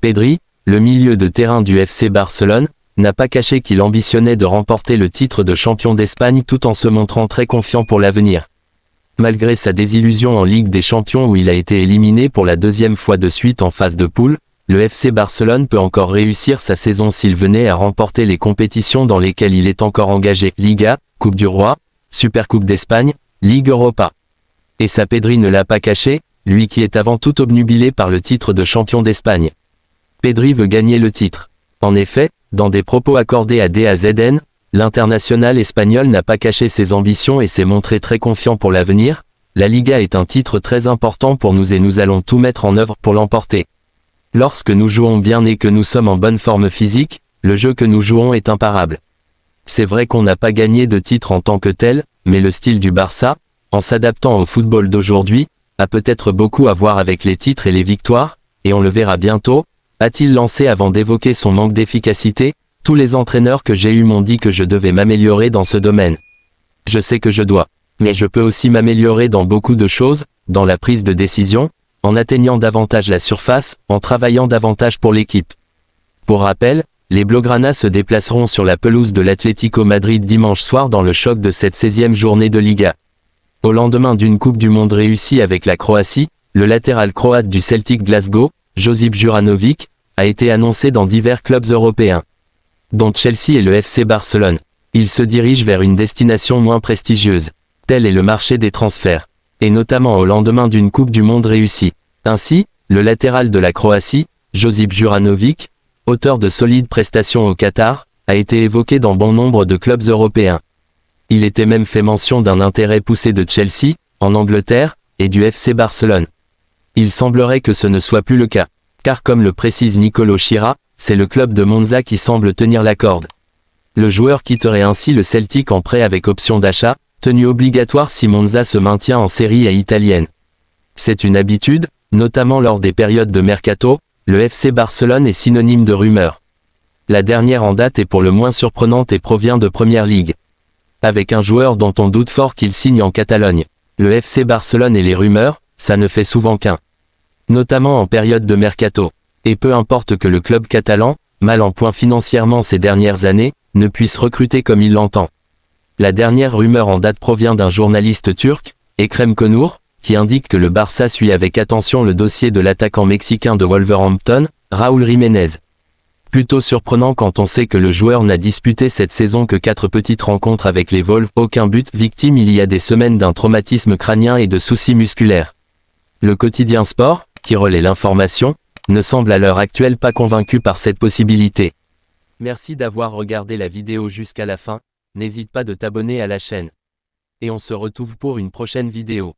Pedri, le milieu de terrain du FC Barcelone, n'a pas caché qu'il ambitionnait de remporter le titre de champion d'Espagne tout en se montrant très confiant pour l'avenir. Malgré sa désillusion en Ligue des Champions où il a été éliminé pour la deuxième fois de suite en phase de poule, le FC Barcelone peut encore réussir sa saison s'il venait à remporter les compétitions dans lesquelles il est encore engagé: Liga, Coupe du Roi, Supercoupe d'Espagne, Ligue Europa. Et ça, Pedri ne l'a pas caché, lui qui est avant tout obnubilé par le titre de champion d'Espagne. Pedri veut gagner le titre. En effet, dans des propos accordés à DAZN, l'international espagnol n'a pas caché ses ambitions et s'est montré très confiant pour l'avenir. La Liga est un titre très important pour nous et nous allons tout mettre en œuvre pour l'emporter. Lorsque nous jouons bien et que nous sommes en bonne forme physique, le jeu que nous jouons est imparable. C'est vrai qu'on n'a pas gagné de titre en tant que tel, mais le style du Barça, en s'adaptant au football d'aujourd'hui, a peut-être beaucoup à voir avec les titres et les victoires, et on le verra bientôt, a-t-il lancé avant d'évoquer son manque d'efficacité. Tous les entraîneurs que j'ai eus m'ont dit que je devais m'améliorer dans ce domaine. Je sais que je dois, mais je peux aussi m'améliorer dans beaucoup de choses, dans la prise de décision, en atteignant davantage la surface, en travaillant davantage pour l'équipe. Pour rappel, les Blaugrana se déplaceront sur la pelouse de l'Atlético Madrid dimanche soir dans le choc de cette 16e journée de Liga. Au lendemain d'une Coupe du Monde réussie avec la Croatie, le latéral croate du Celtic Glasgow, Josip Juranovic, a été annoncé dans divers clubs européens, dont Chelsea et le FC Barcelone. Il se dirige vers une destination moins prestigieuse. Tel est le marché des transferts. Et notamment au lendemain d'une Coupe du Monde réussie. Ainsi, le latéral de la Croatie, Josip Juranovic, auteur de solides prestations au Qatar, a été évoqué dans bon nombre de clubs européens. Il était même fait mention d'un intérêt poussé de Chelsea, en Angleterre, et du FC Barcelone. Il semblerait que ce ne soit plus le cas, car comme le précise Nicolo Schira, c'est le club de Monza qui semble tenir la corde. Le joueur quitterait ainsi le Celtic en prêt avec option d'achat, tenue obligatoire si Monza se maintient en Serie A italienne. C'est une habitude, notamment lors des périodes de mercato, le FC Barcelone est synonyme de rumeurs. La dernière en date est pour le moins surprenante et provient de Première Ligue. Avec un joueur dont on doute fort qu'il signe en Catalogne. Le FC Barcelone et les rumeurs, ça ne fait souvent qu'un. Notamment en période de mercato. Et peu importe que le club catalan, mal en point financièrement ces dernières années, ne puisse recruter comme il l'entend. La dernière rumeur en date provient d'un journaliste turc, Ekrem Konur, qui indique que le Barça suit avec attention le dossier de l'attaquant mexicain de Wolverhampton, Raúl Jiménez. Plutôt surprenant quand on sait que le joueur n'a disputé cette saison que 4 petites rencontres avec les Wolves, aucun but, victime il y a des semaines d'un traumatisme crânien et de soucis musculaires. Le quotidien Sport, qui relaie l'information, ne semble à l'heure actuelle pas convaincu par cette possibilité. Merci d'avoir regardé la vidéo jusqu'à la fin, n'hésite pas de t'abonner à la chaîne. Et on se retrouve pour une prochaine vidéo.